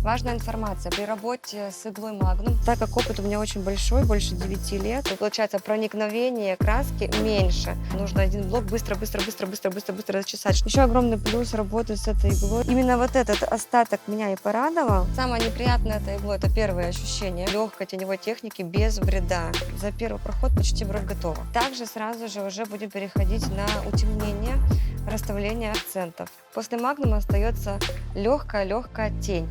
Важная информация при работе с иглой Magnum, так как опыт у меня очень большой, больше 9 лет, то получается проникновение краски меньше. Нужно один блок быстро зачесать. Еще огромный плюс работы с этой иглой. Именно вот этот остаток меня и порадовал. Самое неприятное этой иглой — это первое ощущение легкой теневой техники без вреда. За первый проход почти бровь готова. Также сразу же уже будем переходить на утемнение, расставление акцентов. После Magnum остается легкая тень.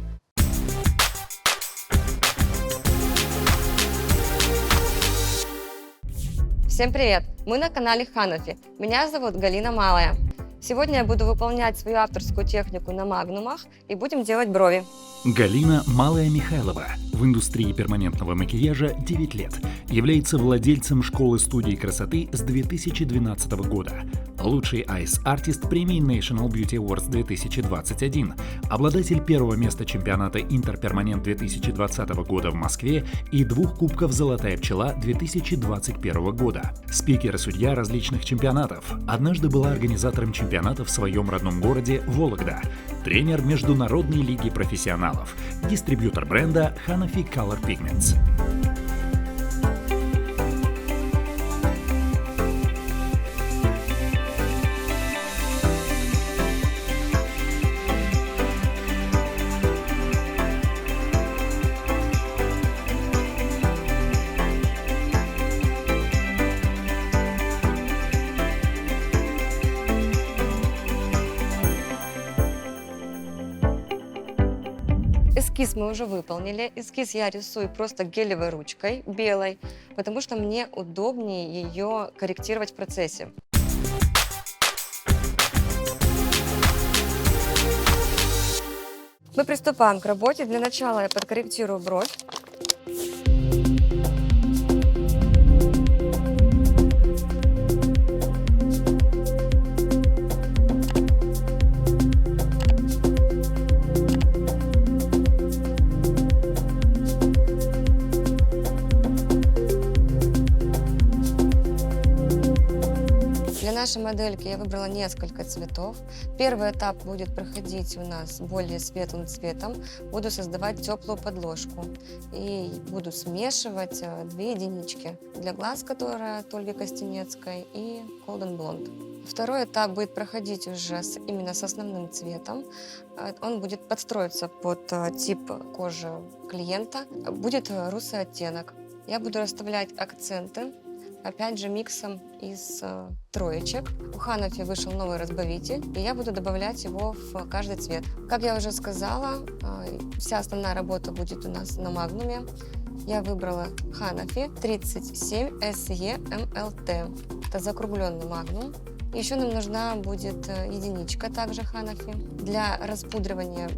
Всем привет! Мы на канале Hanafi. Меня зовут Галина Малая. Сегодня я буду выполнять свою авторскую технику на магнумах и будем делать брови. Галина Малая-Михайлова в индустрии перманентного макияжа 9 лет, является владельцем школы-студии красоты с 2012 года, лучший айс-артист премии National Beauty Awards 2021, обладатель первого места чемпионата Интерперманент 2020 года в Москве и 2 кубков «Золотая пчела» 2021 года, спикер и судья различных чемпионатов, однажды была организатором чемпионата в своем родном городе Вологда, тренер Международной лиги профессионалов, дистрибьютор бренда Hanafi Color Pigments. Эскиз мы уже выполнили. Эскиз я рисую просто гелевой ручкой, белой, потому что мне удобнее ее корректировать в процессе. Мы приступаем к работе. Для начала я подкорректирую бровь. Для нашей модельки я выбрала несколько цветов. Первый этап будет проходить у нас более светлым цветом. Буду создавать теплую подложку и буду смешивать 2 единички для глаз, которая от Ольги Костенецкой, и Golden Blonde. Второй этап будет проходить уже именно с основным цветом. Он будет подстроиться под тип кожи клиента. Будет русый оттенок. Я буду расставлять акценты, опять же миксом из троечек. У Hanafi вышел новый разбавитель, и я буду добавлять его в каждый цвет. Как я уже сказала, вся основная работа будет у нас на магнуме. Я выбрала Hanafi 37 SE MLT. Это закругленный магнум. Еще нам нужна будет единичка, также Hanafi, для распудривания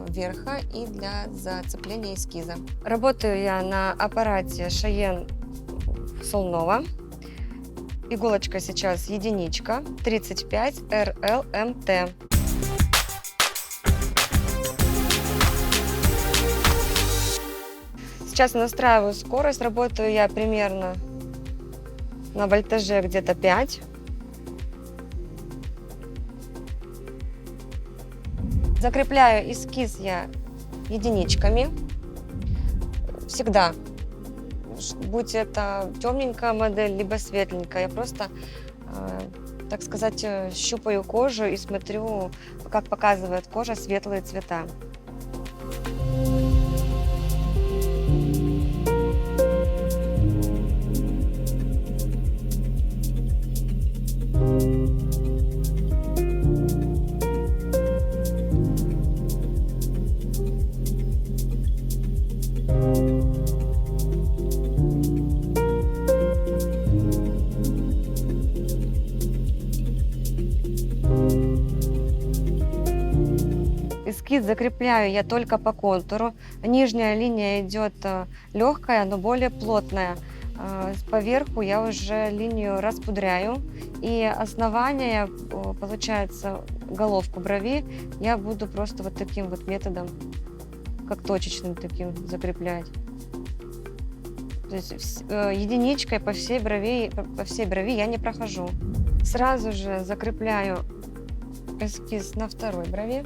верха и для зацепления эскиза. Работаю я на аппарате Cheyenne Solnova. Иголочка сейчас единичка 35 RLMT. Сейчас настраиваю скорость. Работаю я примерно на вольтаже где-то 5. Закрепляю эскиз я единичками. Всегда. Будь это темненькая модель, либо светленькая, я просто, так сказать, щупаю кожу и смотрю, как показывает кожа светлые цвета. Эскиз закрепляю я только по контуру. Нижняя линия идет легкая, но более плотная. Поверху я уже линию распудряю. И основание, получается, головку брови, я буду просто вот таким вот методом, как точечным таким, закреплять. То есть единичкой по всей брови я не прохожу. Сразу же закрепляю эскиз на второй брови.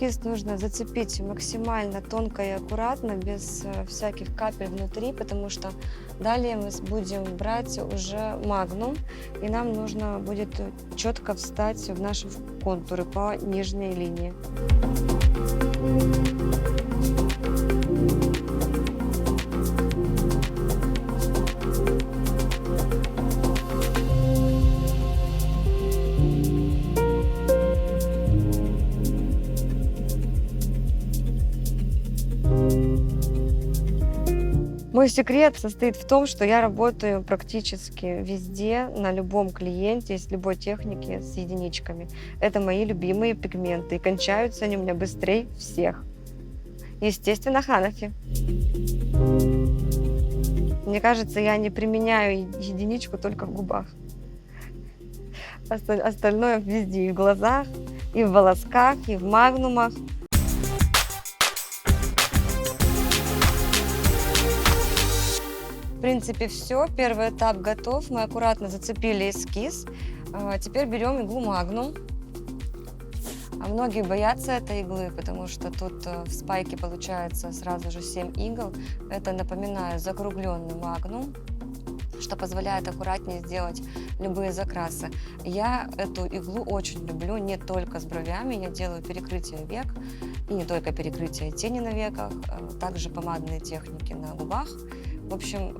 эскиз нужно зацепить максимально тонко и аккуратно, без всяких капель внутри, потому что далее мы будем брать уже магнум, и нам нужно будет четко встать в наши контуры по нижней линии. Мой секрет состоит в том, что я работаю практически везде, на любом клиенте, с любой техники, с единичками. Это мои любимые пигменты, и кончаются они у меня быстрее всех. Естественно, ханафи. Мне кажется, я не применяю единичку только в губах. Остальное везде, и в глазах, и в волосках, и в магнумах. В принципе, все. Первый этап готов. Мы аккуратно зацепили эскиз. Теперь берем иглу магнум. Многие боятся этой иглы, потому что тут в спайке получается сразу же 7 игл. Это, напоминаю, закругленный магнум, что позволяет аккуратнее сделать любые закрасы. Я эту иглу очень люблю, не только с бровями. Я делаю перекрытие век, и не только перекрытие тени на веках, также помадные техники на губах. В общем,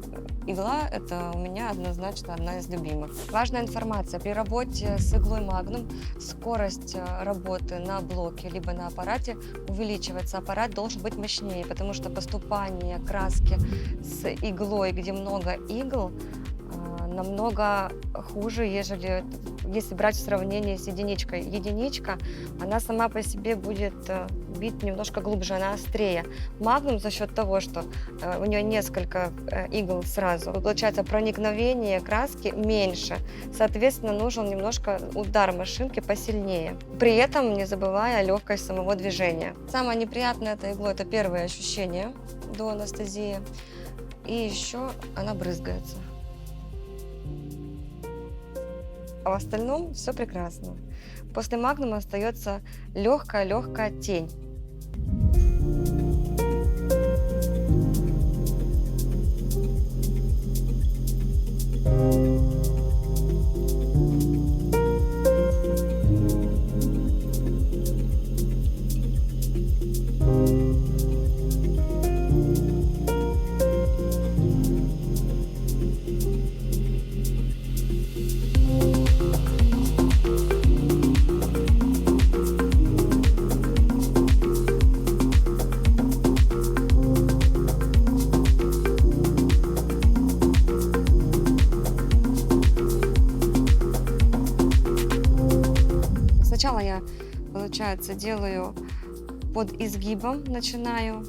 игла – это у меня однозначно одна из любимых. Важная информация. При работе с иглой магнум скорость работы на блоке либо на аппарате увеличивается. Аппарат должен быть мощнее, потому что поступание краски с иглой, где много игл, намного хуже, если брать в сравнении с единичкой. Единичка, она сама по себе будет бить немножко глубже, она острее. Магнум за счет того, что у нее несколько игл сразу, получается проникновение краски меньше. Соответственно, нужен немножко удар машинки посильнее. При этом не забывая о легкости самого движения. Самое неприятное этой иглой – это первые ощущения до анестезии. И еще она брызгается. А в остальном все прекрасно. После магнума остается легкая тень. Сначала я, получается, делаю под изгибом, начинаю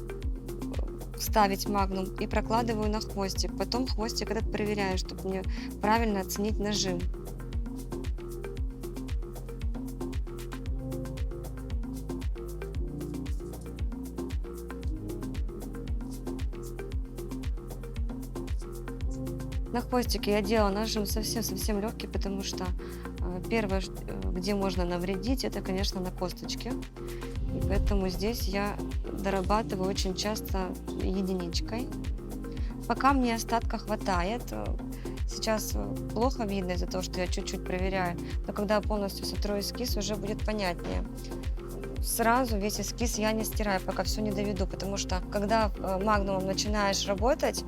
ставить магнум и прокладываю на хвостик. Потом хвостик этот проверяю, чтобы мне правильно оценить нажим. На хвостике я делала нажим совсем легкий, потому что первое, где можно навредить, это, конечно, на косточке. И поэтому здесь я дорабатываю очень часто единичкой. Пока мне остатка хватает. Сейчас плохо видно из-за того, что я чуть-чуть проверяю. Но когда я полностью сотру эскиз, уже будет понятнее. Сразу весь эскиз я не стираю, пока все не доведу, потому что когда магнумом начинаешь работать,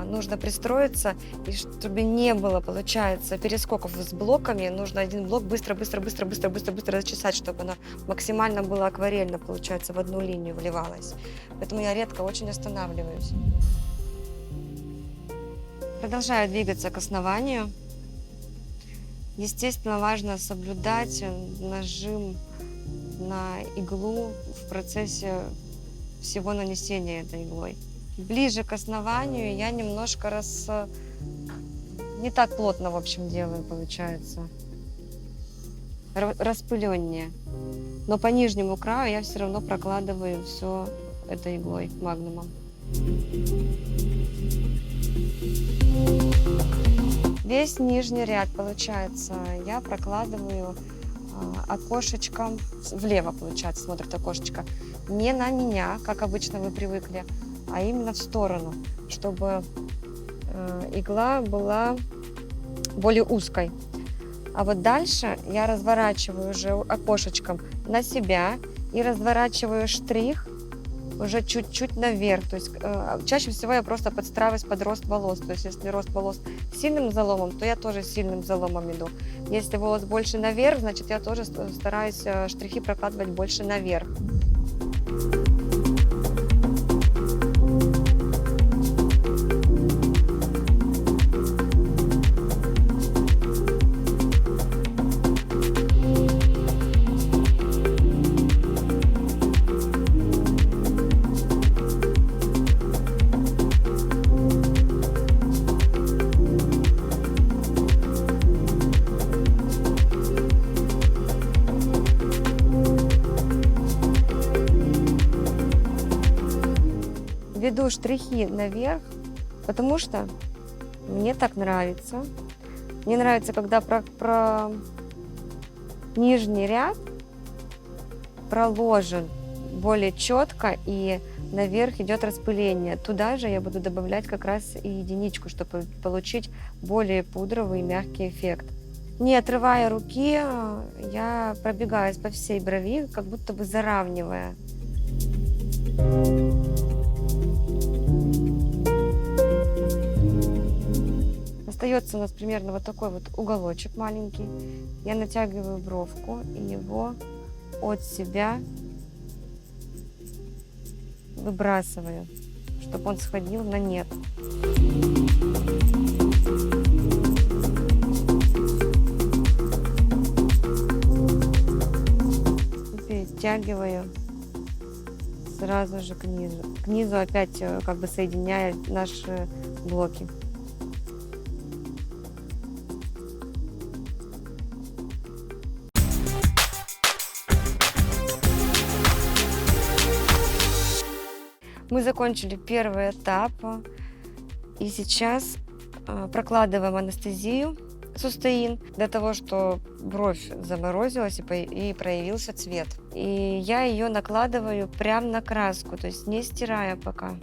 нужно пристроиться, и чтобы не было, получается, перескоков с блоками, нужно один блок быстро зачесать, чтобы она максимально была акварельно, получается, в одну линию вливалась. Поэтому я редко очень останавливаюсь. Продолжаю двигаться к основанию. Естественно, важно соблюдать нажим на иглу в процессе всего нанесения этой иглой. Ближе к основанию я немножко не так плотно, в общем, делаю, получается. Распыленнее. Но по нижнему краю я все равно прокладываю все этой иглой магнумом. Весь нижний ряд, получается, я прокладываю окошечком влево, получается, смотрит окошечко. Не на меня, как обычно вы привыкли, а именно в сторону, чтобы игла была более узкой. А вот дальше я разворачиваю уже окошечком на себя и разворачиваю штрих уже чуть-чуть наверх. То есть чаще всего я просто подстраиваюсь под рост волос. То есть если рост волос сильным заломом, то я тоже сильным заломом иду. Если волос больше наверх, значит я тоже стараюсь штрихи прокладывать больше наверх. Веду штрихи наверх, потому что мне так нравится. Мне нравится, когда про нижний ряд проложен более четко и наверх идет распыление. Туда же я буду добавлять как раз и единичку, чтобы получить более пудровый и мягкий эффект. Не отрывая руки, я пробегаюсь по всей брови, как будто бы заравнивая. Остается у нас примерно вот такой вот уголочек маленький. Я натягиваю бровку и его от себя выбрасываю, чтобы он сходил на нет. Перетягиваю сразу же к низу. К низу опять как бы соединяя наши блоки. Мы закончили первый этап, и сейчас прокладываем анестезию сустеин для того, чтобы бровь заморозилась и проявился цвет. И я ее накладываю прямо на краску, то есть не стирая пока.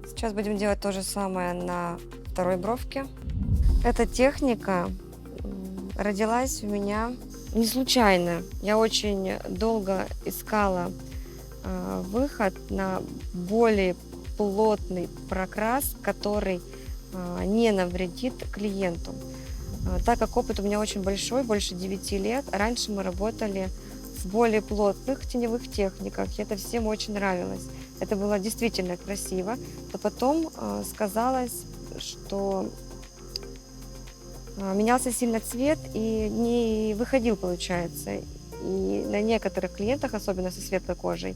Сейчас будем делать то же самое на второй бровке. Эта техника родилась у меня не случайно. Я очень долго искала выход на более плотный прокрас, который не навредит клиенту. Так как опыт у меня очень большой, больше 9 лет, раньше мы работали в более плотных теневых техниках, и это всем очень нравилось. Это было действительно красиво, но потом сказалось, что менялся сильно цвет и не выходил, получается. И на некоторых клиентах, особенно со светлой кожей,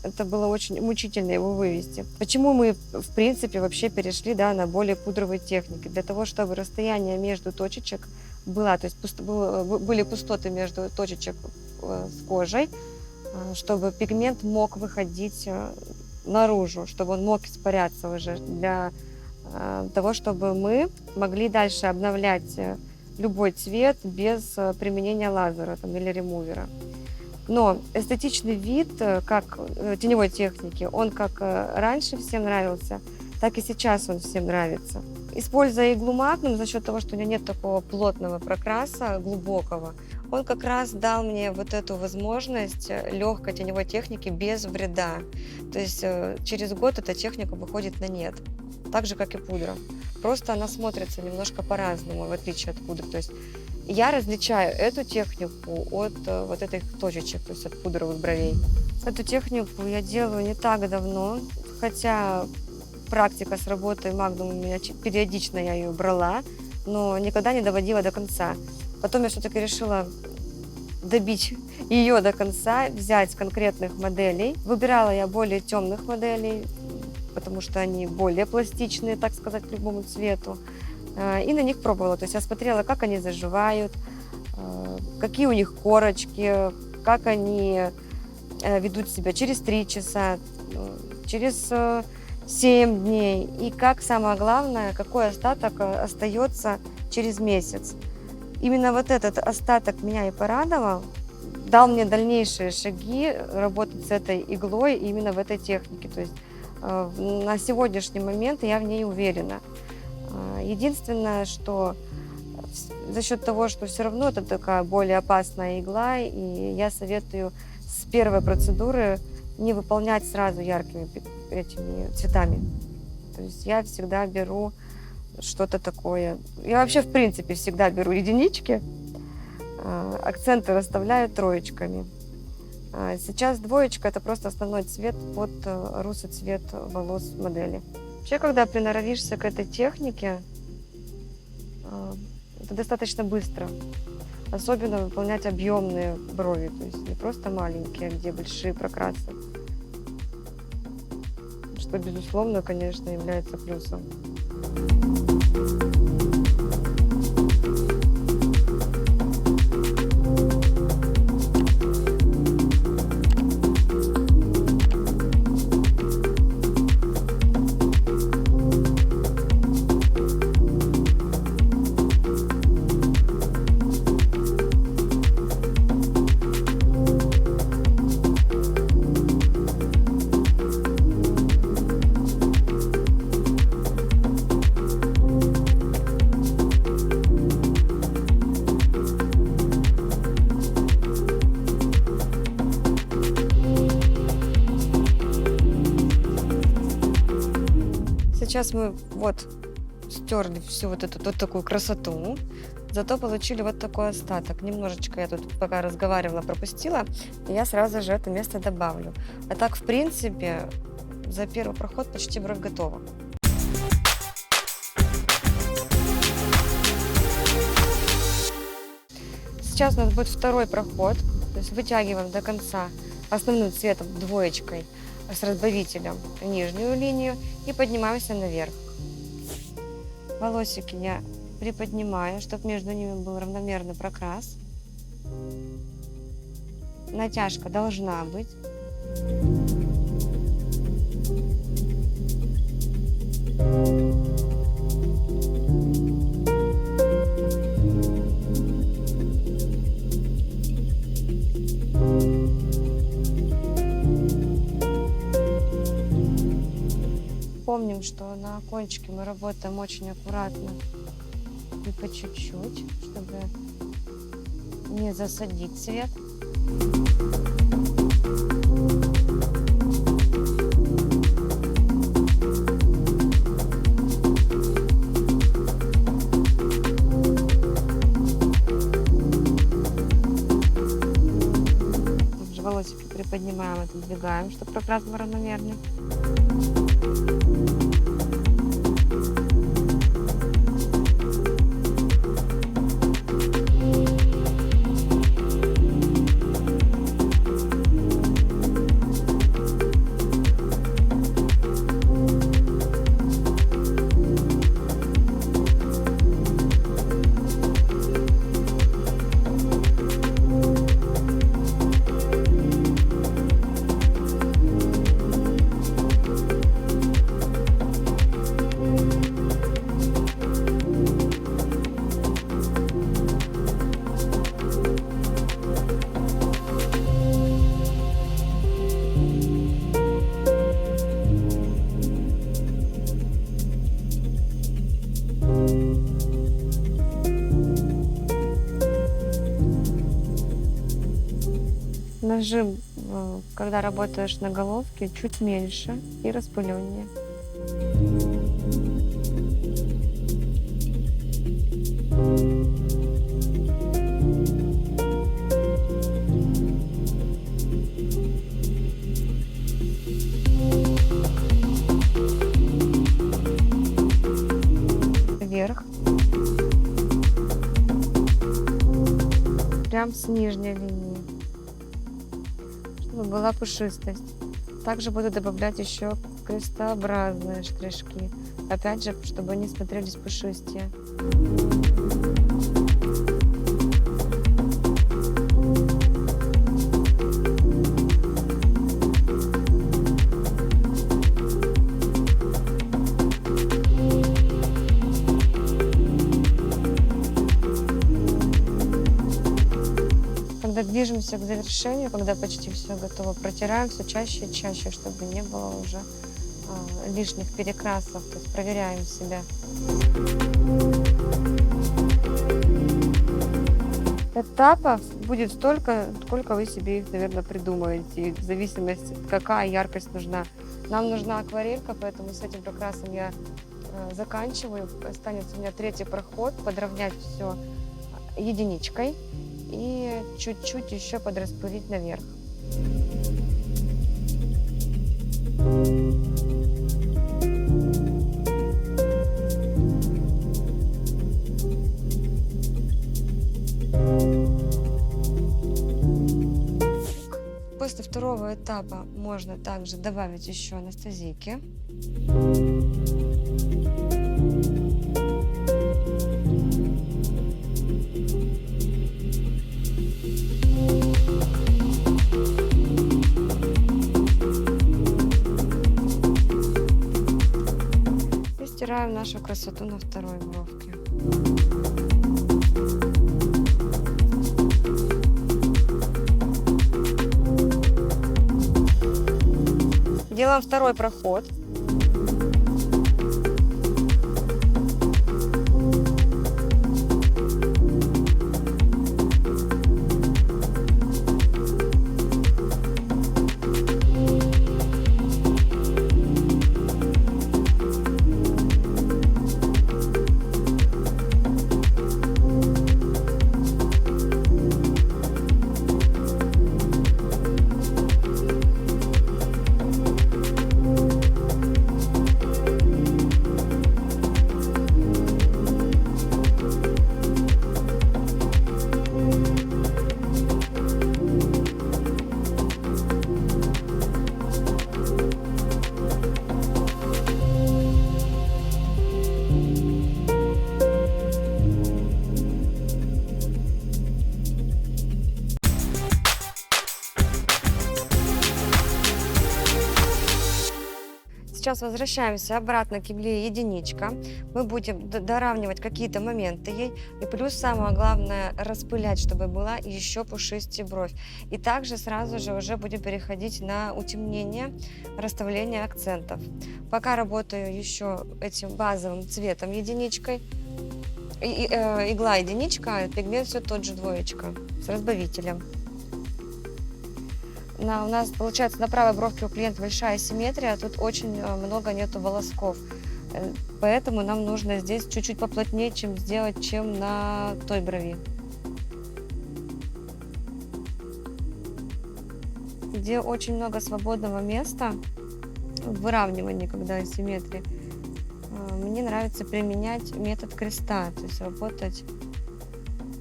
это было очень мучительно его вывести. Почему мы, в принципе, вообще перешли на более пудровые техники? Для того, чтобы расстояние между точечек было, то есть были пустоты между точечек с кожей, чтобы пигмент мог выходить наружу, чтобы он мог испаряться уже, для того, чтобы мы могли дальше обновлять любой цвет без применения лазера или ремувера. Но эстетичный вид, как теневой техники, он как раньше всем нравился, так и сейчас он всем нравится. Используя иглу Magnum, за счет того, что у меня нет такого плотного прокраса, глубокого, он как раз дал мне вот эту возможность легкой теневой техники без вреда. То есть через год эта техника выходит на нет, так же, как и пудра. Просто она смотрится немножко по-разному, в отличие от пудры. То есть я различаю эту технику от вот этих точечек, то есть от пудровых бровей. Эту технику я делаю не так давно, хотя практика с работой Magnum у меня периодично я ее брала, но никогда не доводила до конца. Потом я все-таки решила добить ее до конца, взять конкретных моделей. Выбирала я более темных моделей, потому что они более пластичные, так сказать, к любому цвету. И на них пробовала. То есть я смотрела, как они заживают, какие у них корочки, как они ведут себя через 3 часа, через 7 дней. И как самое главное, какой остаток остается через месяц. именно вот этот остаток меня и порадовал, дал мне дальнейшие шаги работать с этой иглой именно в этой технике. То есть на сегодняшний момент я в ней уверена. Единственное, что за счет того, что все равно это такая более опасная игла, и я советую с первой процедуры не выполнять сразу яркими этими цветами. То есть я всегда беру что-то такое. Я вообще, в принципе, всегда беру единички, акценты расставляю троечками. Сейчас двоечка – это просто основной цвет под русый цвет волос модели. Вообще, когда приноровишься к этой технике, это достаточно быстро. Особенно выполнять объемные брови, то есть не просто маленькие, а где большие прокрасы. Что, безусловно, конечно, является плюсом. Сейчас мы вот стерли всю вот эту вот такую красоту, зато получили вот такой остаток. Немножечко я тут, пока разговаривала, пропустила, и я сразу же это место добавлю. А так, в принципе, за первый проход почти бровь готова. Сейчас у нас будет второй проход, то есть вытягиваем до конца основным цветом двоечкой с разбавителем нижнюю линию и поднимаемся наверх. Волосики я приподнимаю, чтобы между ними был равномерный прокрас. Натяжка должна быть. Помним, что на кончике мы работаем очень аккуратно и по чуть-чуть, чтобы не засадить цвет. Также волосики приподнимаем, отодвигаем, чтобы прокрас был равномерный. Нажим, когда работаешь на головке, чуть меньше и распыленнее. Вверх. Прям с нижней линии, чтобы была пушистость. Также буду добавлять еще крестообразные штришки. Опять же, чтобы они смотрелись пушистее. когда движемся к завершению, когда почти все готово, протираем все чаще и чаще, чтобы не было уже лишних перекрасов, то есть проверяем себя. Этапов будет столько, сколько вы себе их, наверное, придумаете, в зависимости, какая яркость нужна. Нам нужна акварелька, поэтому с этим прокрасом я заканчиваю. Останется у меня третий проход, подровнять все единичкой и чуть-чуть еще подраспылить наверх. После второго этапа можно также добавить еще анестезийки. И стираем нашу красоту на второй бровке. Делаем второй проход. Сейчас возвращаемся обратно к игле единичка. Мы будем доравнивать какие-то моменты ей. И плюс самое главное распылять, чтобы была еще пушистее бровь. И также сразу же уже будем переходить на утемнение, расставление акцентов. Пока работаю еще этим базовым цветом единичкой. Игла единичка, пигмент все тот же двоечка с разбавителем. У нас получается на правой бровке у клиента большая симметрия, а тут очень много нету волосков. Поэтому нам нужно здесь чуть-чуть поплотнее, чем на той брови. Где очень много свободного места в выравнивании, когда симметрия, мне нравится применять метод креста, то есть работать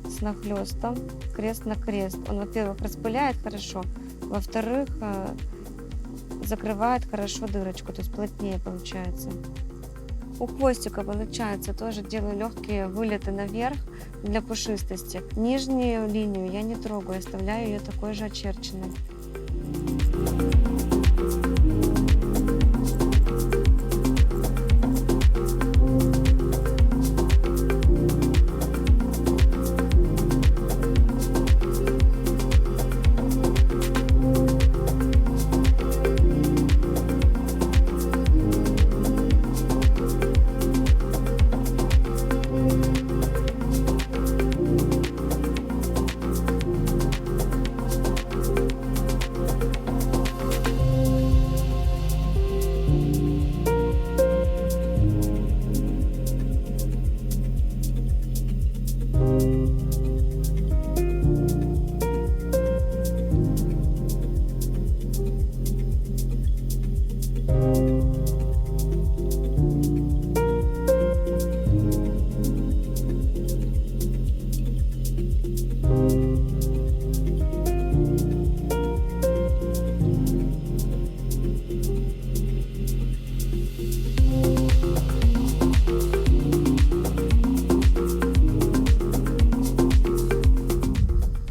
с нахлестом, крест на крест. Он, во-первых, распыляет хорошо, во-вторых, закрывает хорошо дырочку, то есть плотнее получается. У хвостика получается тоже делаю легкие вылеты наверх для пушистости. Нижнюю линию я не трогаю, оставляю ее такой же очерченной.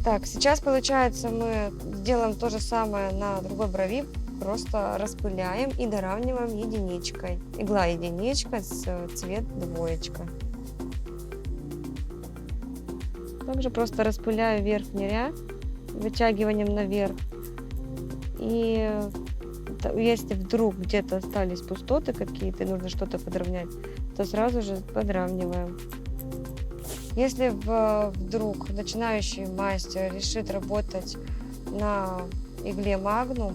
Так, сейчас, получается, мы сделаем то же самое на другой брови, просто распыляем и доравниваем единичкой. Игла единичка, цвет двоечка. Также просто распыляю верхний ряд вытягиванием наверх. И если вдруг где-то остались пустоты какие-то, и нужно что-то подровнять, то сразу же подравниваем. Если вдруг начинающий мастер решит работать на игле Magnum,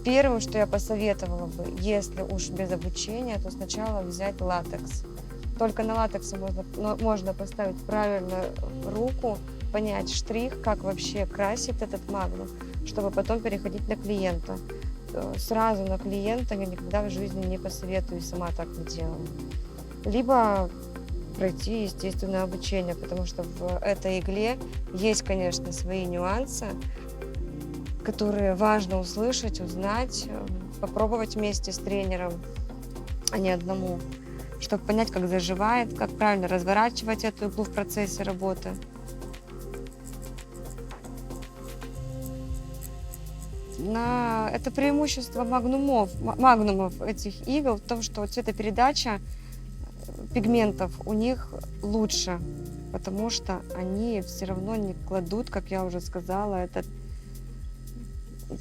первым, что я посоветовала бы, если уж без обучения, то сначала взять латекс. Только на латексе можно поставить правильно руку, понять штрих, как вообще красит этот Magnum, чтобы потом переходить на клиента. Сразу на клиента я никогда в жизни не посоветую, сама так не делала. Либо пройти естественное обучение, потому что в этой игле есть, конечно, свои нюансы, которые важно услышать, узнать, попробовать вместе с тренером, а не одному, чтобы понять, как заживает, как правильно разворачивать эту иглу в процессе работы. Это преимущество магнумов этих игл в том, что цветопередача пигментов у них лучше, потому что они все равно не кладут, как я уже сказала, то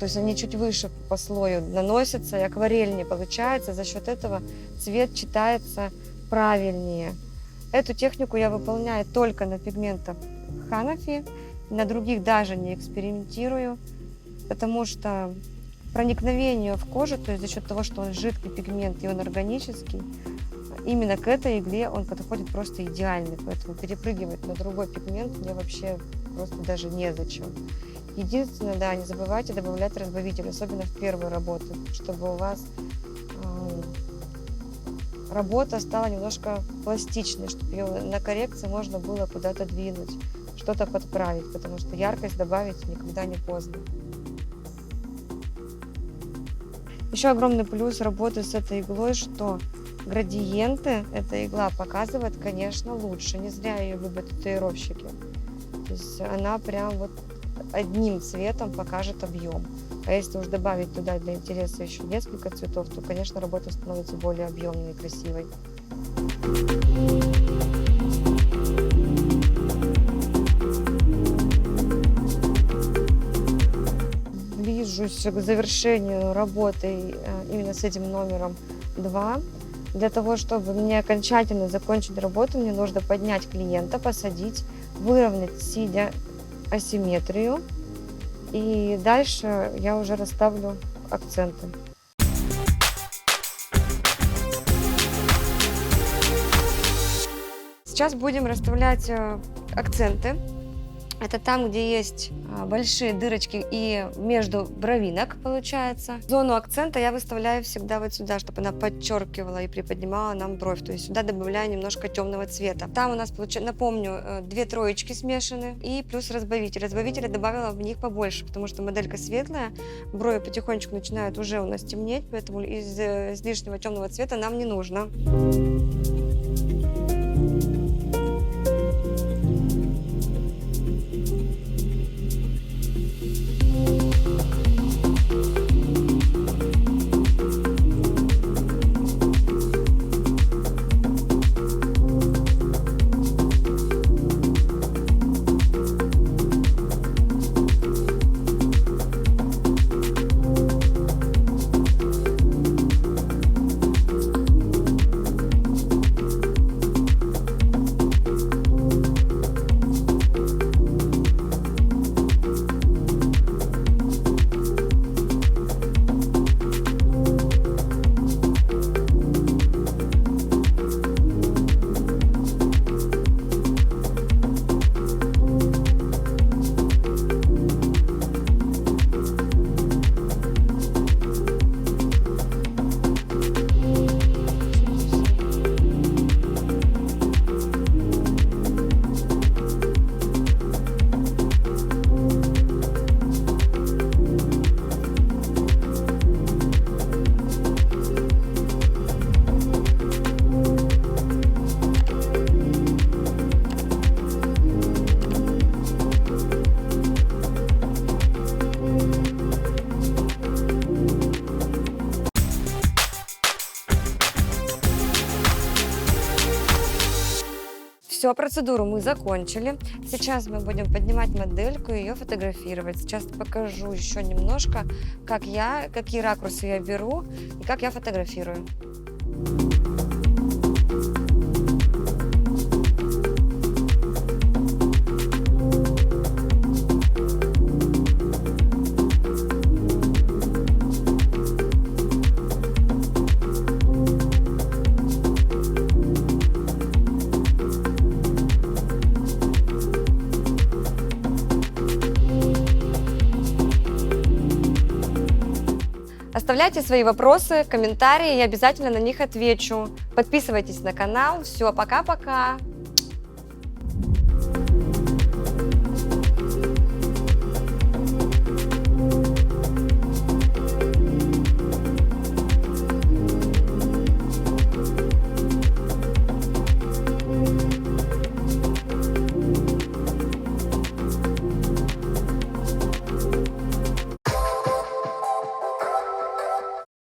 есть они чуть выше по слою наносятся, и акварельнее получается, за счет этого цвет читается правильнее. Эту технику я выполняю только на пигментах Hanafi, на других даже не экспериментирую, потому что проникновение в кожу, то есть за счет того, что он жидкий пигмент и он органический, именно к этой игле он подходит просто идеально, поэтому перепрыгивать на другой пигмент мне вообще просто даже незачем. Единственное, да, не забывайте добавлять разбавитель, особенно в первую работу, чтобы у вас работа стала немножко пластичной, чтобы ее на коррекции можно было куда-то двинуть, что-то подправить, потому что яркость добавить никогда не поздно. Еще огромный плюс работы с этой иглой, что градиенты эта игла показывает, конечно, лучше. Не зря ее любят татуировщики. То есть она прям вот одним цветом покажет объем. А если уж добавить туда для интереса еще несколько цветов, то, конечно, работа становится более объемной и красивой. Ближусь к завершению работы именно с этим номером 2. Для того, чтобы мне окончательно закончить работу, мне нужно поднять клиента, посадить, выровнять, сидя, асимметрию. И дальше я уже расставлю акценты. Сейчас будем расставлять акценты. Это там, где есть большие дырочки и между бровинок, получается. Зону акцента я выставляю всегда вот сюда, чтобы она подчеркивала и приподнимала нам бровь. То есть сюда добавляю немножко темного цвета. Там у нас, напомню, 2 троечки смешаны и плюс разбавитель. Разбавителя добавила в них побольше, потому что моделька светлая, брови потихонечку начинают уже у нас темнеть, поэтому излишнего темного цвета нам не нужно. Все, процедуру мы закончили. Сейчас мы будем поднимать модельку и ее фотографировать. Сейчас покажу еще немножко, какие ракурсы я беру и как я фотографирую. Оставляйте свои вопросы, комментарии, я обязательно на них отвечу. Подписывайтесь на канал. Все, пока-пока.